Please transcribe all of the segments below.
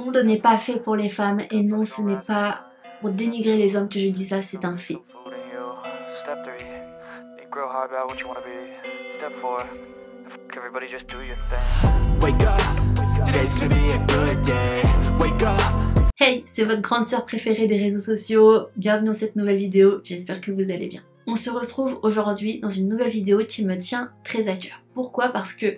monde n'est pas fait pour les femmes et non, ce n'est pas pour dénigrer les hommes que je dis ça, c'est un fait. Hey, c'est votre grande sœur préférée des réseaux sociaux, bienvenue dans cette nouvelle vidéo, j'espère que vous allez bien. On se retrouve aujourd'hui dans une nouvelle vidéo qui me tient très à cœur. Pourquoi? Parce que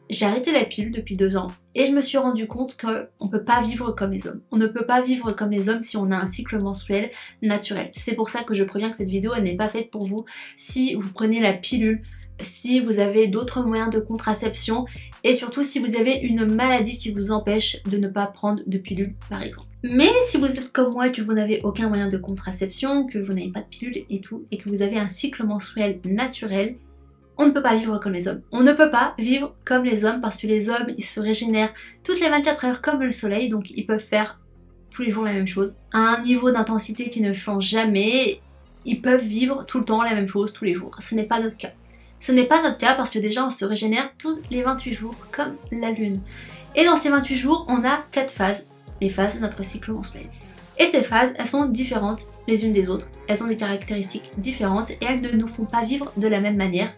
j'ai arrêté la pilule depuis 2 ans et je me suis rendu compte qu'on ne peut pas vivre comme les hommes. On ne peut pas vivre comme les hommes si on a un cycle menstruel naturel. C'est pour ça que je préviens que cette vidéo elle n'est pas faite pour vous si vous prenez la pilule, si vous avez d'autres moyens de contraception et surtout si vous avez une maladie qui vous empêche de ne pas prendre de pilule par exemple. Mais si vous êtes comme moi et que vous n'avez aucun moyen de contraception, que vous n'avez pas de pilule et tout, et que vous avez un cycle menstruel naturel, on ne peut pas vivre comme les hommes. On ne peut pas vivre comme les hommes parce que les hommes, ils se régénèrent toutes les 24 heures comme le soleil, donc ils peuvent faire tous les jours la même chose. À un niveau d'intensité qui ne change jamais, ils peuvent vivre tout le temps la même chose tous les jours. Ce n'est pas notre cas. Ce n'est pas notre cas parce que déjà on se régénère tous les 28 jours comme la lune. Et dans ces 28 jours, on a 4 phases, les phases de notre cycle menstruel. Et ces phases, elles sont différentes les unes des autres. Elles ont des caractéristiques différentes et elles ne nous font pas vivre de la même manière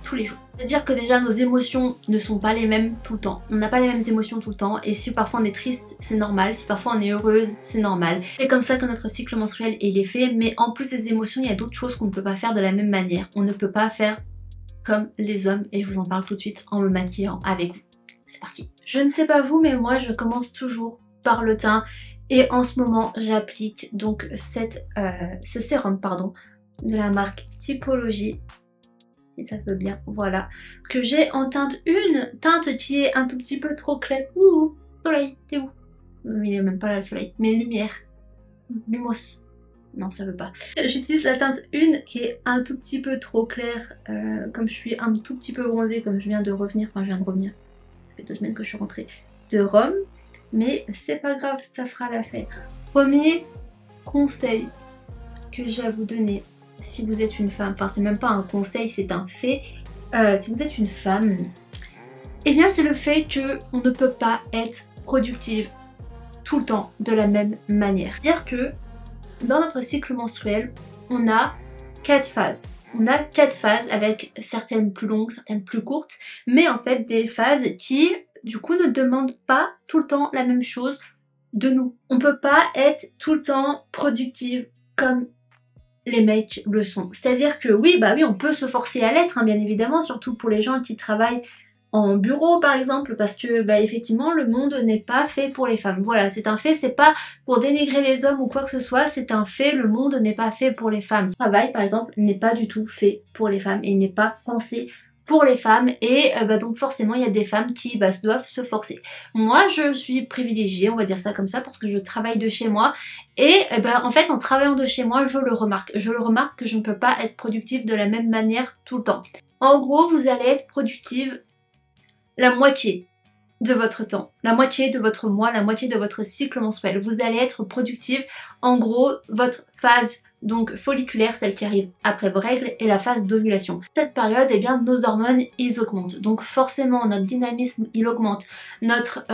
tous les jours. C'est-à-dire que déjà nos émotions ne sont pas les mêmes tout le temps. On n'a pas les mêmes émotions tout le temps et si parfois on est triste, c'est normal. Si parfois on est heureuse, c'est normal. C'est comme ça que notre cycle menstruel il est fait, mais en plus des émotions, il y a d'autres choses qu'on ne peut pas faire de la même manière. On ne peut pas faire comme les hommes et je vous en parle tout de suite en me maquillant avec vous. C'est parti. Je ne sais pas vous, mais moi je commence toujours par le teint et en ce moment j'applique donc ce sérum de la marque Typologie. Si ça veut bien, voilà, que j'ai en teinte, une teinte qui est un tout petit peu trop claire. Ouh, soleil, t'es où? Il est même pas là le soleil, mais lumière, lumos, non ça veut pas. J'utilise la teinte 1 qui est un tout petit peu trop claire, comme je suis un tout petit peu bronzée, comme je viens de revenir, ça fait 2 semaines que je suis rentrée de Rome, mais c'est pas grave, ça fera l'affaire. Premier conseil que j'ai à vous donner, si vous êtes une femme, enfin c'est même pas un conseil, c'est un fait, si vous êtes une femme, eh bien c'est le fait que on ne peut pas être productive tout le temps de la même manière. C'est-à-dire que dans notre cycle menstruel, on a 4 phases. On a 4 phases avec certaines plus longues, certaines plus courtes, mais en fait des phases qui du coup ne demandent pas tout le temps la même chose de nous. On peut pas être tout le temps productive comme les mecs le sont. C'est-à-dire que oui, on peut se forcer à l'être, hein, bien évidemment, surtout pour les gens qui travaillent en bureau par exemple, parce que effectivement le monde n'est pas fait pour les femmes. Voilà, c'est un fait, c'est pas pour dénigrer les hommes ou quoi que ce soit, c'est un fait, le monde n'est pas fait pour les femmes. Le travail par exemple n'est pas du tout fait pour les femmes et il n'est pas pensé pour les femmes et donc forcément il y a des femmes qui doivent se forcer. Moi je suis privilégiée, on va dire ça comme ça, parce que je travaille de chez moi et en fait en travaillant de chez moi je le remarque que je ne peux pas être productive de la même manière tout le temps. En gros vous allez être productive la moitié de votre temps, la moitié de votre mois, la moitié de votre cycle menstruel. Vous allez être productive, en gros, votre phase donc folliculaire, celle qui arrive après vos règles, et la phase d'ovulation. Cette période, nos hormones, ils augmentent. Donc forcément, notre dynamisme, il augmente. Notre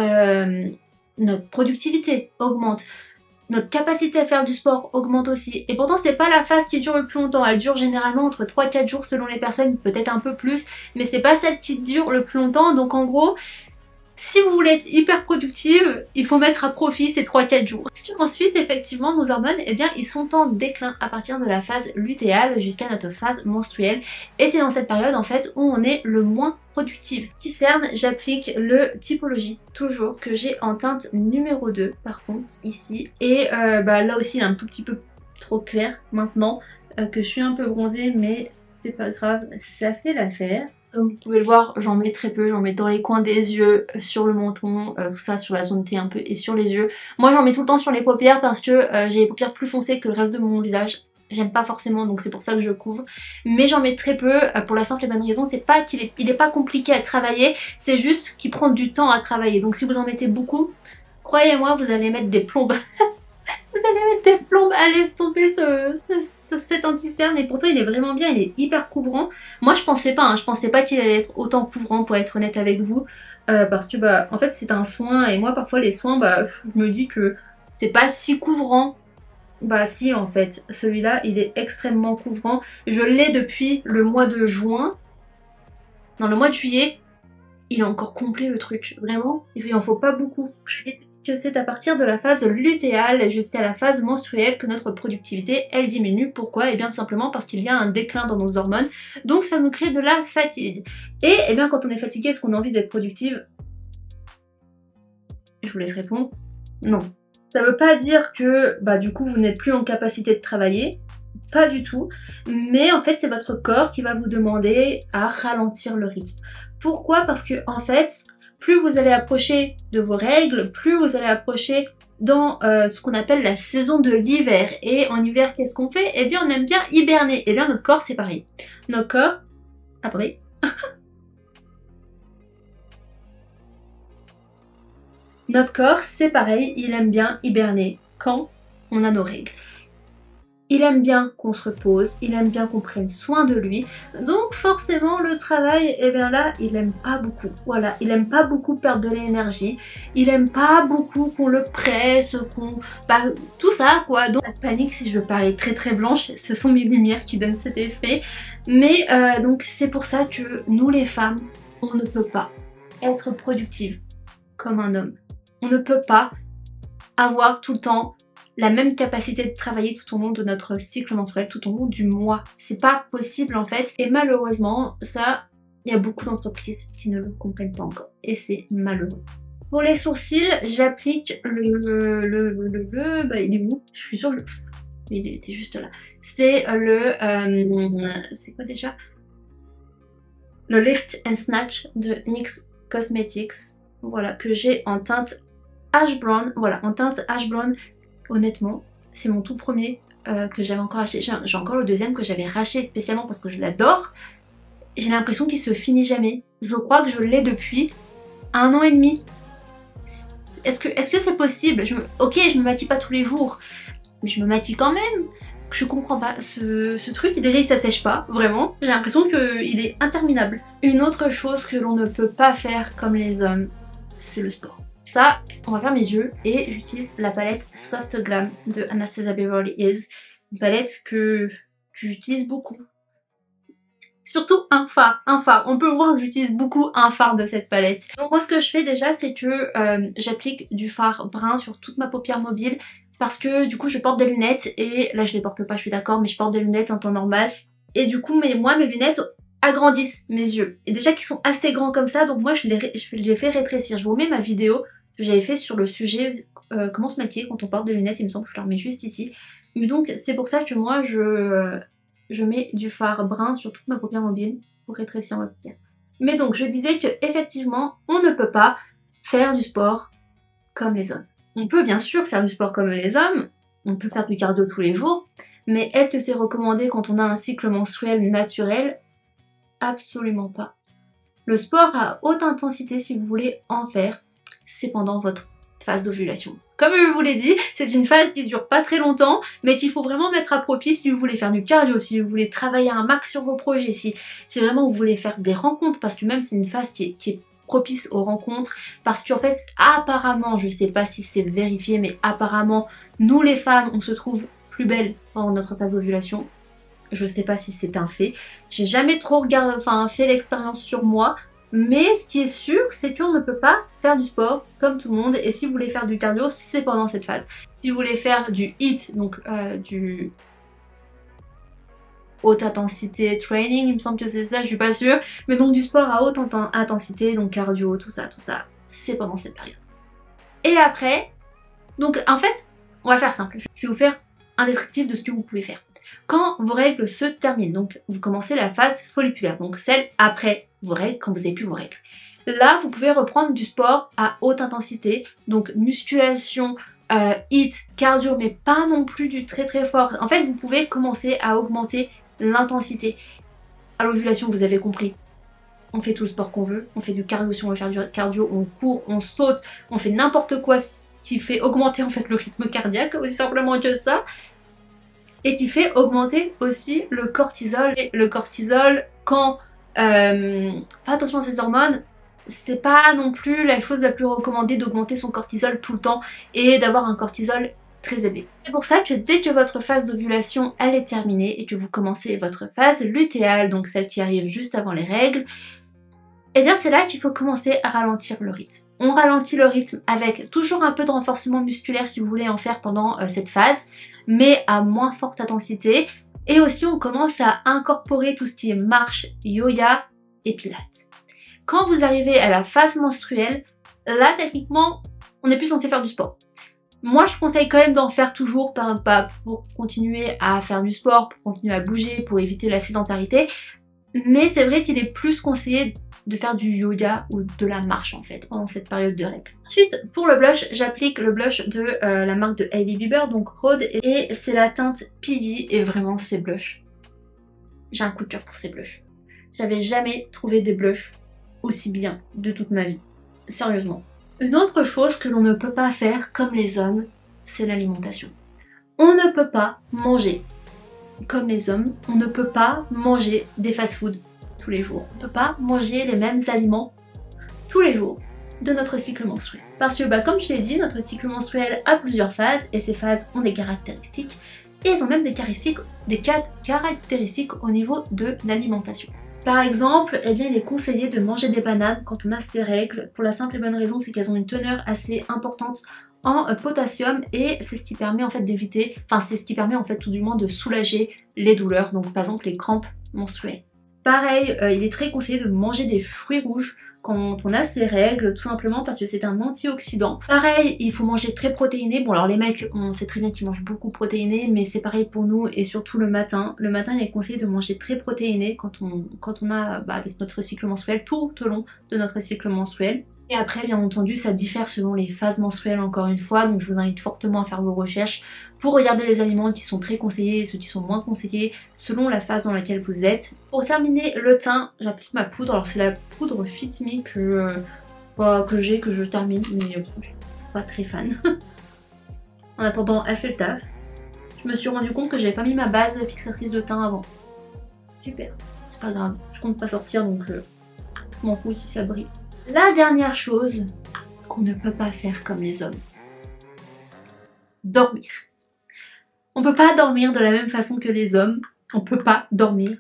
productivité augmente. Notre capacité à faire du sport augmente aussi. Et pourtant, c'est pas la phase qui dure le plus longtemps. Elle dure généralement entre 3-4 jours selon les personnes, peut-être un peu plus. Mais c'est pas celle qui dure le plus longtemps. Donc en gros, si vous voulez être hyper productive, il faut mettre à profit ces 3-4 jours. Ensuite, effectivement, nos hormones, ils sont en déclin à partir de la phase lutéale jusqu'à notre phase menstruelle. Et c'est dans cette période, en fait, où on est le moins productive. Petit cerne, j'applique le Typologie, toujours, que j'ai en teinte numéro 2, par contre, ici. Et là aussi, il est un tout petit peu trop clair, maintenant, que je suis un peu bronzée, mais c'est pas grave, ça fait l'affaire. Comme vous pouvez le voir, j'en mets très peu, j'en mets dans les coins des yeux, sur le menton, tout ça sur la zone T un peu et sur les yeux. Moi j'en mets tout le temps sur les paupières parce que j'ai les paupières plus foncées que le reste de mon visage. J'aime pas forcément donc c'est pour ça que je couvre. Mais j'en mets très peu pour la simple et bonne raison, c'est pas qu'il est pas compliqué à travailler, c'est juste qu'il prend du temps à travailler. Donc si vous en mettez beaucoup, croyez-moi vous allez mettre des plombes. Vous allez mettre des plombes à l'estomper cet anti-cerne et pourtant il est vraiment bien, il est hyper couvrant. Moi je pensais pas qu'il allait être autant couvrant pour être honnête avec vous. parce que bah en fait c'est un soin et moi parfois les soins bah je me dis que c'est pas si couvrant. Bah si en fait, celui-là il est extrêmement couvrant. Je l'ai depuis le mois de juin. Non, le mois de juillet, il est encore complet le truc. Vraiment, il en faut pas beaucoup. Je dis que c'est à partir de la phase lutéale jusqu'à la phase menstruelle que notre productivité elle diminue. Pourquoi? Et bien tout simplement parce qu'il y a un déclin dans nos hormones. Donc ça nous crée de la fatigue. Et eh bien quand on est fatigué, est-ce qu'on a envie d'être productive? Je vous laisse répondre. Non. Ça veut pas dire que bah du coup vous n'êtes plus en capacité de travailler, pas du tout, mais en fait c'est votre corps qui va vous demander à ralentir le rythme. Pourquoi? Parce que en fait, plus vous allez approcher de vos règles, plus vous allez approcher dans ce qu'on appelle la saison de l'hiver. Et en hiver, qu'est-ce qu'on fait? Eh bien on aime bien hiberner. Eh bien notre corps c'est pareil. Notre corps... Attendez. Notre corps, c'est pareil, il aime bien hiberner quand on a nos règles. Il aime bien qu'on se repose, il aime bien qu'on prenne soin de lui. Donc forcément, le travail, eh bien là, il aime pas beaucoup. Voilà, il aime pas beaucoup perdre de l'énergie. Il aime pas beaucoup qu'on le presse, qu'on... Bah, tout ça, quoi. Donc, pas de panique si je parais très très blanche, ce sont mes lumières qui donnent cet effet. Mais donc, c'est pour ça que nous, les femmes, on ne peut pas être productive comme un homme. On ne peut pas avoir tout le temps la même capacité de travailler tout au long de notre cycle menstruel, tout au long du mois. C'est pas possible en fait. Et malheureusement, ça, il y a beaucoup d'entreprises qui ne le comprennent pas encore. Et c'est malheureux. Pour les sourcils, j'applique bah il est où? Je suis sûre que il était juste là. C'est c'est quoi déjà? Le Lift and Snatch de NYX Cosmetics. Voilà, que j'ai en teinte Ash Brown. Voilà, en teinte Ash Brown. Honnêtement, c'est mon tout premier que j'avais encore acheté. J'ai encore le deuxième que j'avais racheté spécialement parce que je l'adore. J'ai l'impression qu'il se finit jamais. Je crois que je l'ai depuis 1 an et demi. Est-ce que c'est possible? Ok, je me maquille pas tous les jours, mais je me maquille quand même. Je comprends pas ce truc. Déjà, il s'assèche pas, vraiment. J'ai l'impression qu'il est interminable. Une autre chose que l'on ne peut pas faire comme les hommes, c'est le sport. Ça, on va faire mes yeux et j'utilise la palette Soft Glam de Anastasia Beverly Hills. Une palette que j'utilise beaucoup. Surtout un fard. On peut voir que j'utilise beaucoup un fard de cette palette. Donc moi ce que je fais déjà c'est que j'applique du fard brun sur toute ma paupière mobile parce que du coup je porte des lunettes et là je les porte pas, je suis d'accord, mais je porte des lunettes en temps normal. Et du coup mes lunettes agrandissent mes yeux. Et déjà qu'ils sont assez grands comme ça, donc moi je les fais rétrécir. Je vous remets ma vidéo que j'avais fait sur le sujet comment se maquiller quand on porte des lunettes, il me semble que je la remets juste ici. Mais donc c'est pour ça que moi je mets du fard brun sur toute ma paupière mobile pour rétrécir ma paupière. Mais donc je disais que effectivement on ne peut pas faire du sport comme les hommes. On peut bien sûr faire du sport comme les hommes, on peut faire du cardio tous les jours, mais est-ce que c'est recommandé quand on a un cycle menstruel naturel? Absolument pas. Le sport à haute intensité, si vous voulez en faire, c'est pendant votre phase d'ovulation. Comme je vous l'ai dit, c'est une phase qui dure pas très longtemps, mais qu'il faut vraiment mettre à profit si vous voulez faire du cardio, si vous voulez travailler un max sur vos projets, si vraiment vous voulez faire des rencontres, parce que même c'est une phase qui est propice aux rencontres, parce qu'en fait, apparemment, je sais pas si c'est vérifié, mais apparemment, nous les femmes, on se trouve plus belles pendant notre phase d'ovulation. Je sais pas si c'est un fait. J'ai jamais trop fait l'expérience sur moi. Mais ce qui est sûr, c'est qu'on ne peut pas faire du sport comme tout le monde. Et si vous voulez faire du cardio, c'est pendant cette phase. Si vous voulez faire du HIIT, donc du haute intensité training, il me semble que c'est ça, je suis pas sûre. Mais donc du sport à haute intensité, donc cardio, tout ça, c'est pendant cette période. Et après, donc en fait, on va faire simple. Je vais vous faire un descriptif de ce que vous pouvez faire. Quand vos règles se terminent, donc vous commencez la phase folliculaire, donc celle après vos règles, quand vous n'avez plus vos règles. Là, vous pouvez reprendre du sport à haute intensité, donc musculation, HIIT, cardio, mais pas non plus du très très fort. En fait, vous pouvez commencer à augmenter l'intensité. À l'ovulation, vous avez compris, on fait tout le sport qu'on veut, on fait du cardio si on veut faire du cardio, on court, on saute, on fait n'importe quoi qui fait augmenter en fait le rythme cardiaque, aussi simplement que ça. Et qui fait augmenter aussi le cortisol. Et le cortisol, quand... faites attention à ces hormones, c'est pas non plus la chose la plus recommandée d'augmenter son cortisol tout le temps et d'avoir un cortisol très élevé. C'est pour ça que dès que votre phase d'ovulation elle est terminée et que vous commencez votre phase lutéale, donc celle qui arrive juste avant les règles, et bien c'est là qu'il faut commencer à ralentir le rythme. On ralentit le rythme avec toujours un peu de renforcement musculaire si vous voulez en faire pendant cette phase, mais à moins forte intensité. Et aussi on commence à incorporer tout ce qui est marche, yoga et pilates. Quand vous arrivez à la phase menstruelle, là techniquement on n'est plus censé faire du sport. Moi je conseille quand même d'en faire toujours pour continuer à faire du sport, pour continuer à bouger, pour éviter la sédentarité. Mais c'est vrai qu'il est plus conseillé de faire du yoga ou de la marche en fait pendant cette période de règles. Ensuite pour le blush, j'applique le blush de la marque de Hailey Bieber, donc Rhode, et c'est la teinte PD et vraiment ces blushs, j'ai un coup de cœur pour ces blushs. J'avais jamais trouvé des blushs aussi bien de toute ma vie, sérieusement. Une autre chose que l'on ne peut pas faire comme les hommes, c'est l'alimentation. On ne peut pas manger comme les hommes, on ne peut pas manger des fast-foods tous les jours. On ne peut pas manger les mêmes aliments tous les jours de notre cycle menstruel. Parce que comme je l'ai dit, notre cycle menstruel a plusieurs phases et ces phases ont des caractéristiques et elles ont même des caractéristiques au niveau de l'alimentation. Par exemple, il est conseillé de manger des bananes quand on a ses règles pour la simple et bonne raison c'est qu'elles ont une teneur assez importante en potassium et c'est ce qui permet en fait d'éviter, c'est ce qui permet en fait tout du moins de soulager les douleurs, donc par exemple les crampes menstruelles. Pareil, il est très conseillé de manger des fruits rouges quand on a ses règles, tout simplement parce que c'est un antioxydant. Pareil, il faut manger très protéiné. Bon alors les mecs, on sait très bien qu'ils mangent beaucoup protéiné, mais c'est pareil pour nous et surtout le matin. Le matin, il est conseillé de manger très protéiné quand on a avec notre cycle menstruel, tout au long de notre cycle menstruel. Et après, bien entendu, ça diffère selon les phases menstruelles encore une fois, donc je vous invite fortement à faire vos recherches pour regarder les aliments qui sont très conseillés et ceux qui sont moins conseillés selon la phase dans laquelle vous êtes. Pour terminer le teint, j'applique ma poudre, alors c'est la poudre Fit Me que je termine, mais je suis pas très fan. En attendant, elle fait le taf. Je me suis rendu compte que j'avais pas mis ma base fixatrice de teint avant. Super, c'est pas grave, je compte pas sortir donc je m'en fous si ça brille. La dernière chose qu'on ne peut pas faire comme les hommes, dormir. On peut pas dormir de la même façon que les hommes, on peut pas dormir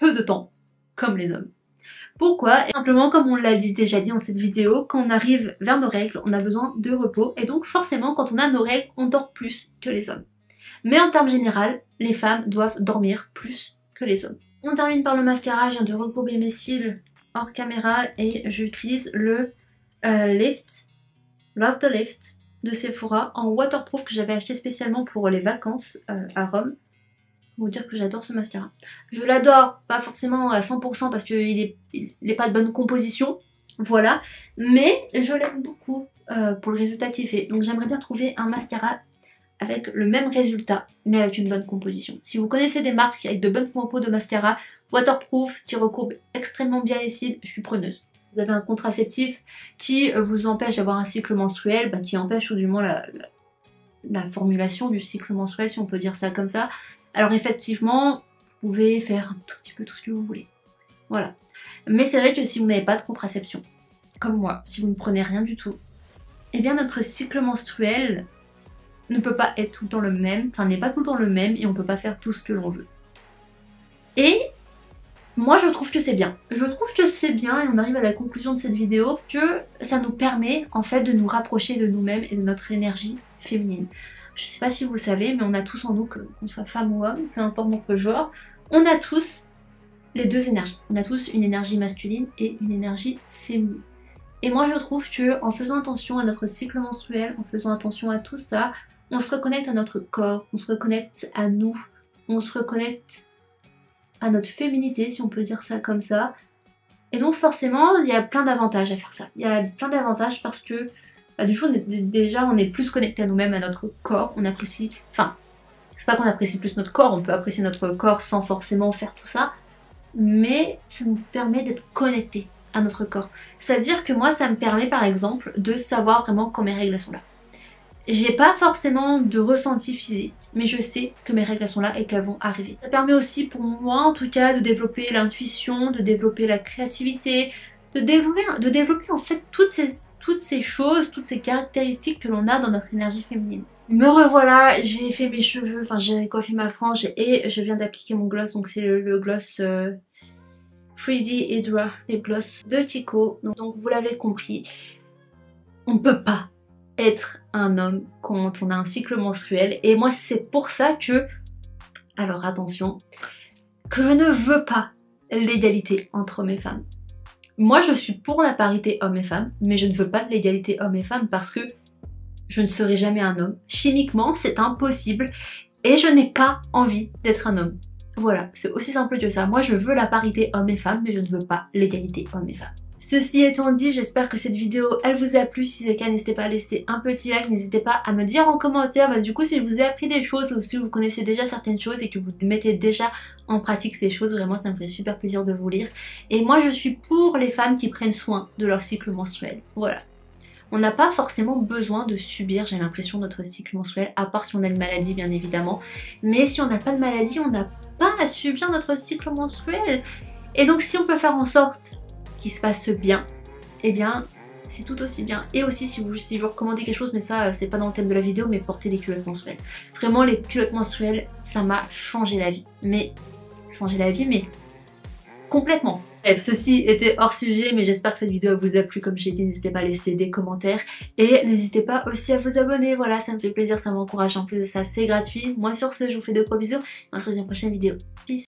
peu de temps comme les hommes. Pourquoi? Et simplement comme on l'a déjà dit dans cette vidéo, quand on arrive vers nos règles, on a besoin de repos et donc forcément quand on a nos règles, on dort plus que les hommes. Mais en termes général, les femmes doivent dormir plus que les hommes. On termine par le mascara, je viens de recourber mes cils hors caméra et j'utilise le Love the Lift de Sephora en waterproof que j'avais acheté spécialement pour les vacances à Rome. Pour vous dire que j'adore ce mascara. Je l'adore, pas forcément à 100% parce qu'il n'est pas de bonne composition, voilà, mais je l'aime beaucoup pour le résultat qu'il fait. Donc j'aimerais bien trouver un mascara avec le même résultat mais avec une bonne composition. Si vous connaissez des marques avec de bonnes compos de mascara waterproof qui recourbe extrêmement bien les cils, je suis preneuse. Vous avez un contraceptif qui vous empêche d'avoir un cycle menstruel, qui empêche tout du moins la formulation du cycle menstruel si on peut dire ça comme ça. Alors effectivement, vous pouvez faire un tout petit peu tout ce que vous voulez. Voilà. Mais c'est vrai que si vous n'avez pas de contraception, comme moi, si vous ne prenez rien du tout, eh bien notre cycle menstruel ne peut pas être tout le temps le même, n'est pas tout le temps le même et on peut pas faire tout ce que l'on veut. Et moi je trouve que c'est bien. Je trouve que c'est bien et on arrive à la conclusion de cette vidéo que ça nous permet en fait de nous rapprocher de nous-mêmes et de notre énergie féminine. Je sais pas si vous le savez mais on a tous en nous, qu'on soit femme ou homme, peu importe notre genre, on a tous les deux énergies. On a tous une énergie masculine et une énergie féminine. Et moi je trouve que en faisant attention à notre cycle menstruel, en faisant attention à tout ça, on se reconnecte à notre corps, on se reconnecte à nous, on se reconnecte à notre féminité si on peut dire ça comme ça. Et donc forcément il y a plein d'avantages à faire ça. Il y a plein d'avantages parce que du coup déjà on est plus connecté à nous-mêmes, à notre corps, on apprécie, c'est pas qu'on apprécie plus notre corps, on peut apprécier notre corps sans forcément faire tout ça, mais ça nous permet d'être connecté à notre corps. C'est-à-dire que moi ça me permet par exemple de savoir vraiment quand mes règles sont là. J'ai pas forcément de ressenti physique, mais je sais que mes règles sont là et qu'elles vont arriver. Ça permet aussi pour moi en tout cas de développer l'intuition, de développer la créativité, de développer en fait toutes ces choses, toutes ces caractéristiques que l'on a dans notre énergie féminine. Me revoilà, j'ai fait mes cheveux, enfin j'ai coiffé ma frange et je viens d'appliquer mon gloss, donc c'est le gloss 3D Hydra, les gloss de Kiko. Donc vous l'avez compris, on ne peut pas être un homme quand on a un cycle menstruel, et moi c'est pour ça que, alors attention, que je ne veux pas l'égalité entre hommes et femmes. Moi je suis pour la parité hommes et femmes, mais je ne veux pas de l'égalité hommes et femmes parce que je ne serai jamais un homme. Chimiquement c'est impossible et je n'ai pas envie d'être un homme. Voilà, c'est aussi simple que ça. Moi je veux la parité hommes et femmes, mais je ne veux pas l'égalité hommes et femmes. Ceci étant dit, j'espère que cette vidéo elle vous a plu. Si c'est le cas, n'hésitez pas à laisser un petit like, n'hésitez pas à me dire en commentaire du coup si je vous ai appris des choses ou si vous connaissez déjà certaines choses et que vous mettez déjà en pratique ces choses. Vraiment ça me fait super plaisir de vous lire. Et moi je suis pour les femmes qui prennent soin de leur cycle menstruel. Voilà. On n'a pas forcément besoin de subir, j'ai l'impression, notre cycle menstruel, à part si on a une maladie bien évidemment. Mais si on n'a pas de maladie, on n'a pas à subir notre cycle menstruel. Et donc si on peut faire en sorte qu'il se passe bien, eh bien c'est tout aussi bien. Et aussi si vous recommandez quelque chose, mais ça c'est pas dans le thème de la vidéo, mais porter des culottes menstruelles. Vraiment les culottes menstruelles, ça m'a changé la vie. Mais complètement. Bref, ceci était hors sujet, mais j'espère que cette vidéo vous a plu. Comme j'ai dit, n'hésitez pas à laisser des commentaires et n'hésitez pas aussi à vous abonner. Voilà, ça me fait plaisir, ça m'encourage. En plus de ça, c'est gratuit. Moi sur ce, je vous fais de gros bisous. On se retrouve dans une prochaine vidéo. Peace.